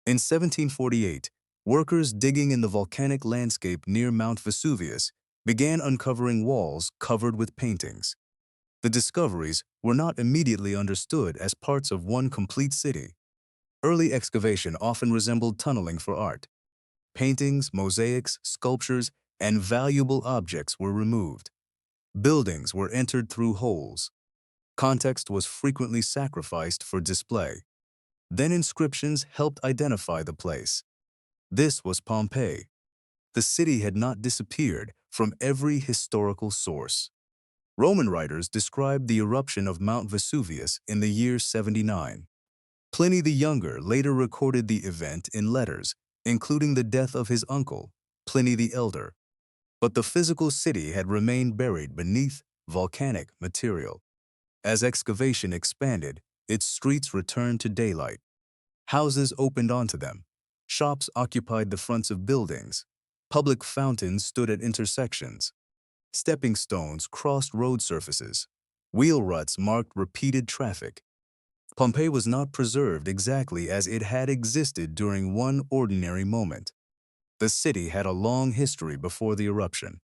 In 1748, workers digging in the volcanic landscape near Mount Vesuvius began uncovering walls covered with paintings. The discoveries were not immediately understood as parts of one complete city. Early excavation often resembled tunneling for art. Paintings, mosaics, sculptures, and valuable objects were removed. Buildings were entered through holes. Context was frequently sacrificed for display. Then inscriptions helped identify the place. This was Pompeii. The city had not disappeared from every historical source. Roman writers described the eruption of Mount Vesuvius in the year 79. Pliny the Younger later recorded the event in letters, including the death of his uncle, Pliny the Elder. But the physical city had remained buried beneath volcanic material. As excavation expanded, its streets returned to daylight. Houses opened onto them. Shops occupied the fronts of buildings. Public fountains stood at intersections. Stepping stones crossed road surfaces. Wheel ruts marked repeated traffic. Pompeii was not preserved exactly as it had existed during one ordinary moment. The city had a long history before the eruption.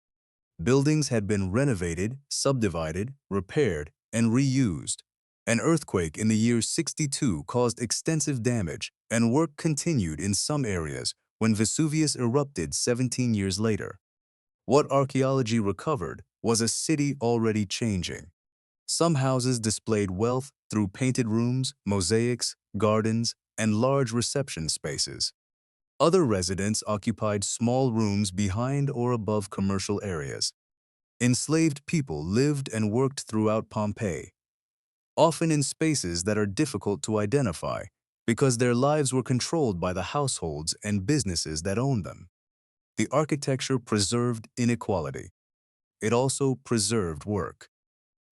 Buildings had been renovated, subdivided, repaired, and reused. An earthquake in the year 62 caused extensive damage, and work continued in some areas when Vesuvius erupted 17 years later. What archaeology recovered was a city already changing. Some houses displayed wealth through painted rooms, mosaics, gardens, and large reception spaces. Other residents occupied small rooms behind or above commercial areas. Enslaved people lived and worked throughout Pompeii, often in spaces that are difficult to identify because their lives were controlled by the households and businesses that owned them. The architecture preserved inequality. It also preserved work.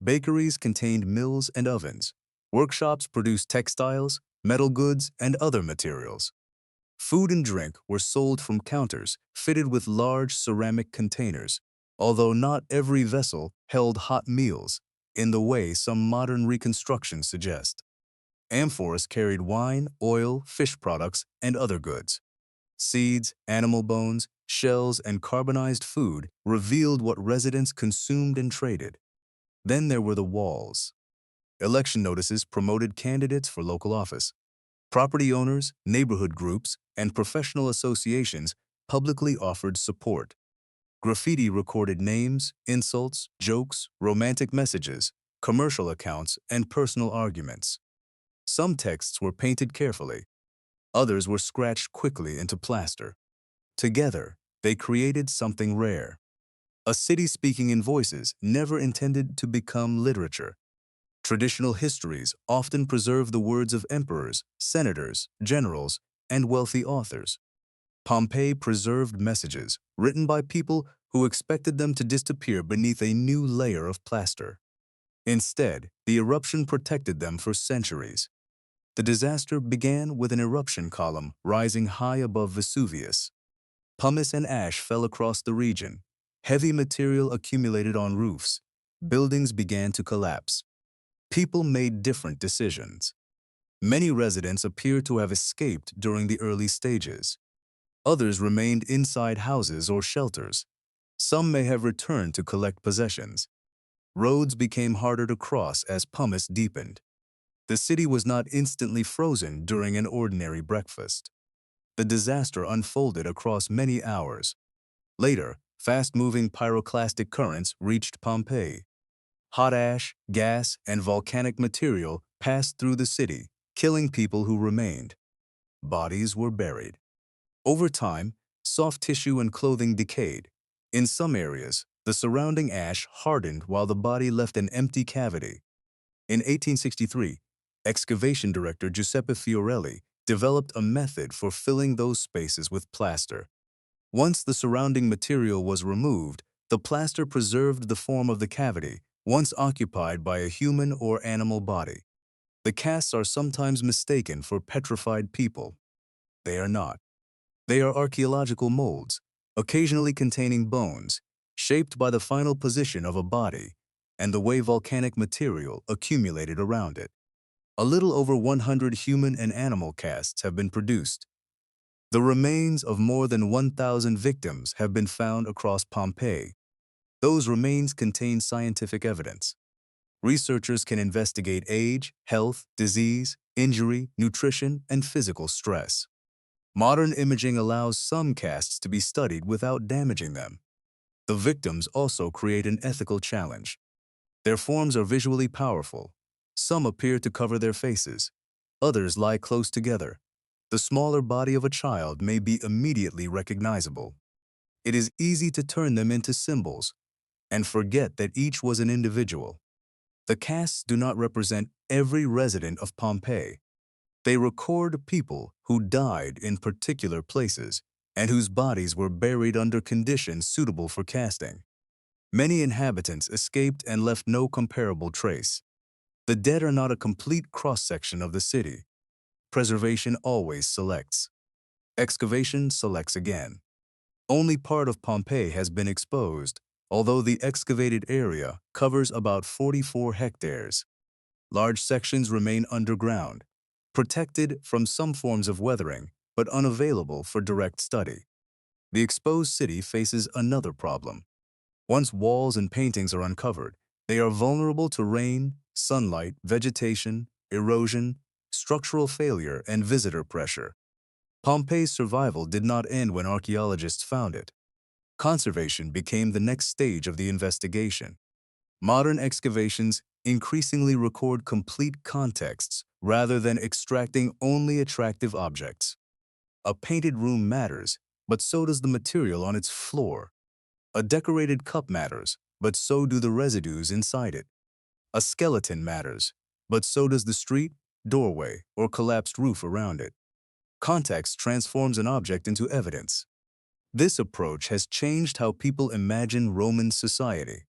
Bakeries contained mills and ovens. Workshops produced textiles, metal goods, and other materials. Food and drink were sold from counters fitted with large ceramic containers, although not every vessel held hot meals in the way some modern reconstructions suggest. Amphoras carried wine, oil, fish products, and other goods. Seeds, animal bones, shells, and carbonized food revealed what residents consumed and traded. Then there were the walls. Election notices promoted candidates for local office. Property owners, neighborhood groups, and professional associations publicly offered support. Graffiti recorded names, insults, jokes, romantic messages, commercial accounts, and personal arguments. Some texts were painted carefully. Others were scratched quickly into plaster. Together, they created something rare. A city speaking in voices never intended to become literature. Traditional histories often preserve the words of emperors, senators, generals, and wealthy authors. Pompeii preserved messages written by people who expected them to disappear beneath a new layer of plaster. Instead, the eruption protected them for centuries. The disaster began with an eruption column rising high above Vesuvius. Pumice and ash fell across the region. Heavy material accumulated on roofs. Buildings began to collapse. People made different decisions. Many residents appear to have escaped during the early stages. Others remained inside houses or shelters. Some may have returned to collect possessions. Roads became harder to cross as pumice deepened. The city was not instantly frozen during an ordinary breakfast. The disaster unfolded across many hours. Later, fast-moving pyroclastic currents reached Pompeii. Hot ash, gas, and volcanic material passed through the city, killing people who remained. Bodies were buried. Over time, soft tissue and clothing decayed. In some areas, the surrounding ash hardened while the body left an empty cavity. In 1863, excavation director Giuseppe Fiorelli developed a method for filling those spaces with plaster. Once the surrounding material was removed, the plaster preserved the form of the cavity, once occupied by a human or animal body. The casts are sometimes mistaken for petrified people. They are not. They are archaeological molds, occasionally containing bones, shaped by the final position of a body and the way volcanic material accumulated around it. A little over 100 human and animal casts have been produced. The remains of more than 1,000 victims have been found across Pompeii. Those remains contain scientific evidence. Researchers can investigate age, health, disease, injury, nutrition, and physical stress. Modern imaging allows some casts to be studied without damaging them. The victims also create an ethical challenge. Their forms are visually powerful. Some appear to cover their faces. Others lie close together. The smaller body of a child may be immediately recognizable. It is easy to turn them into symbols and forget that each was an individual. The casts do not represent every resident of Pompeii. They record people who died in particular places and whose bodies were buried under conditions suitable for casting. Many inhabitants escaped and left no comparable trace. The dead are not a complete cross-section of the city. Preservation always selects. Excavation selects again. Only part of Pompeii has been exposed, although the excavated area covers about 44 hectares. Large sections remain underground, protected from some forms of weathering, but unavailable for direct study. The exposed city faces another problem. Once walls and paintings are uncovered, they are vulnerable to rain, sunlight, vegetation, erosion, structural failure, and visitor pressure. Pompeii's survival did not end when archaeologists found it. Conservation became the next stage of the investigation. Modern excavations increasingly record complete contexts rather than extracting only attractive objects. A painted room matters, but so does the material on its floor. A decorated cup matters, but so do the residues inside it. A skeleton matters, but so does the street, doorway, or collapsed roof around it. Context transforms an object into evidence. This approach has changed how people imagine Roman society.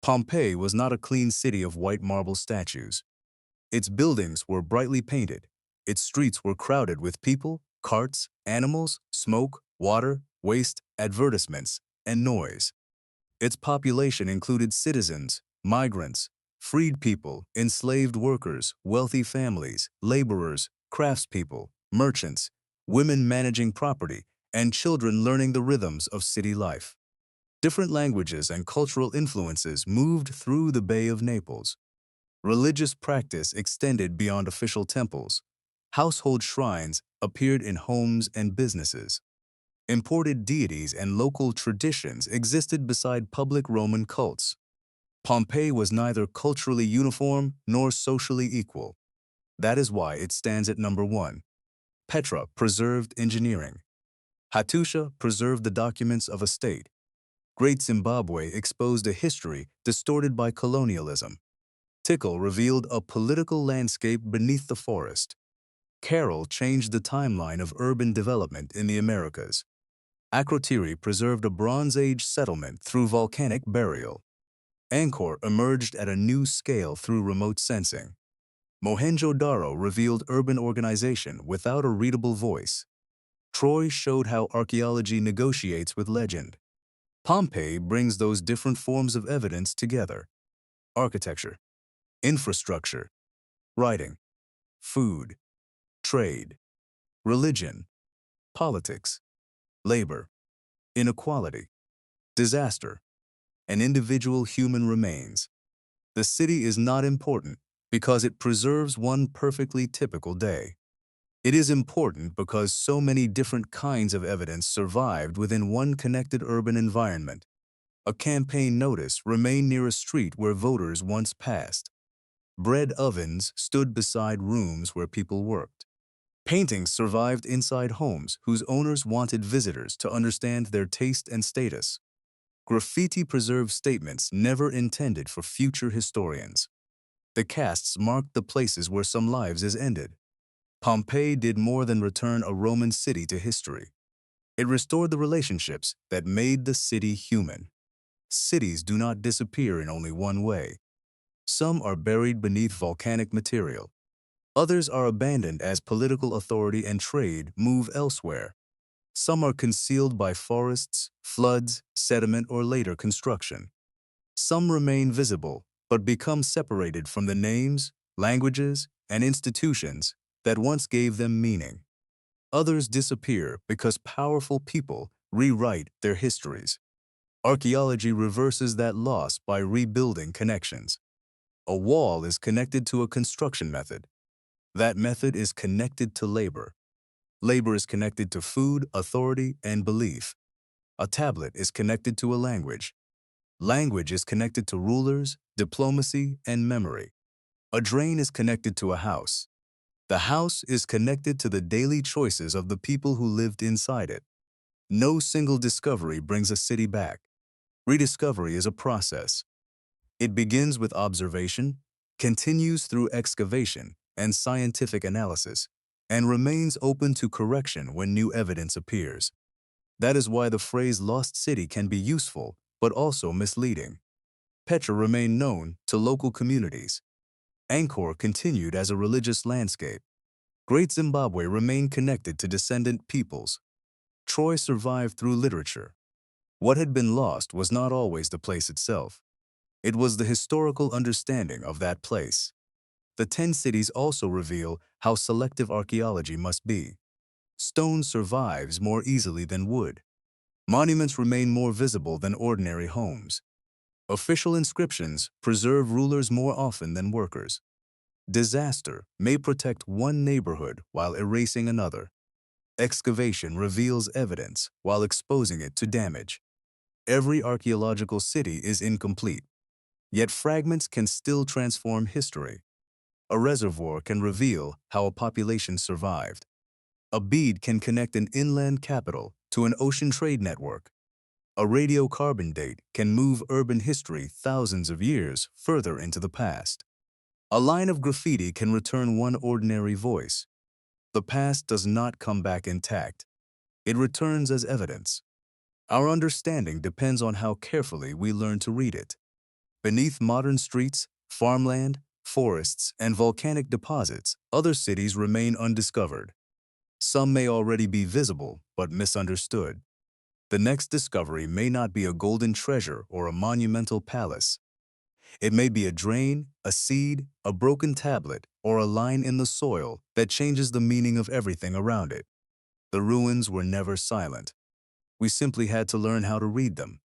Pompeii was not a clean city of white marble statues. Its buildings were brightly painted. Its streets were crowded with people, carts, animals, smoke, water, waste, advertisements, and noise. Its population included citizens, migrants, freed people, enslaved workers, wealthy families, laborers, craftspeople, merchants, women managing property, and children learning the rhythms of city life. Different languages and cultural influences moved through the Bay of Naples. Religious practice extended beyond official temples. Household shrines appeared in homes and businesses. Imported deities and local traditions existed beside public Roman cults. Pompeii was neither culturally uniform nor socially equal. That is why it stands at number 1. Petra preserved engineering. Hattusha preserved the documents of a state. Great Zimbabwe exposed a history distorted by colonialism. Tikal revealed a political landscape beneath the forest. Caral changed the timeline of urban development in the Americas. Akrotiri preserved a Bronze Age settlement through volcanic burial. Angkor emerged at a new scale through remote sensing. Mohenjo-daro revealed urban organization without a readable voice. Troy showed how archaeology negotiates with legend. Pompeii brings those different forms of evidence together. Architecture, infrastructure, writing, food, trade, religion, politics, labor, inequality, disaster, and individual human remains. The city is not important because it preserves one perfectly typical day. It is important because so many different kinds of evidence survived within one connected urban environment. A campaign notice remained near a street where voters once passed. Bread ovens stood beside rooms where people worked. Paintings survived inside homes whose owners wanted visitors to understand their taste and status. Graffiti preserved statements never intended for future historians. The casts marked the places where some lives is ended. Pompeii did more than return a Roman city to history. It restored the relationships that made the city human. Cities do not disappear in only one way. Some are buried beneath volcanic material. Others are abandoned as political authority and trade move elsewhere. Some are concealed by forests, floods, sediment, or later construction. Some remain visible, but become separated from the names, languages, and institutions that once gave them meaning. Others disappear because powerful people rewrite their histories. Archaeology reverses that loss by rebuilding connections. A wall is connected to a construction method. That method is connected to labor. Labor is connected to food, authority, and belief. A tablet is connected to a language. Language is connected to rulers, diplomacy, and memory. A drain is connected to a house. The house is connected to the daily choices of the people who lived inside it. No single discovery brings a city back. Rediscovery is a process. It begins with observation, continues through excavation and scientific analysis, and remains open to correction when new evidence appears. That is why the phrase lost city can be useful, but also misleading. Petra remained known to local communities. Angkor continued as a religious landscape. Great Zimbabwe remained connected to descendant peoples. Troy survived through literature. What had been lost was not always the place itself. It was the historical understanding of that place. The 10 cities also reveal how selective archaeology must be. Stone survives more easily than wood. Monuments remain more visible than ordinary homes. Official inscriptions preserve rulers more often than workers. Disaster may protect one neighborhood while erasing another. Excavation reveals evidence while exposing it to damage. Every archaeological city is incomplete, yet fragments can still transform history. A reservoir can reveal how a population survived. A bead can connect an inland capital to an ocean trade network. A radiocarbon date can move urban history thousands of years further into the past. A line of graffiti can return one ordinary voice. The past does not come back intact. It returns as evidence. Our understanding depends on how carefully we learn to read it. Beneath modern streets, farmland, forests, and volcanic deposits, other cities remain undiscovered. Some may already be visible, but misunderstood. The next discovery may not be a golden treasure or a monumental palace. It may be a drain, a seed, a broken tablet, or a line in the soil that changes the meaning of everything around it. The ruins were never silent. We simply had to learn how to read them.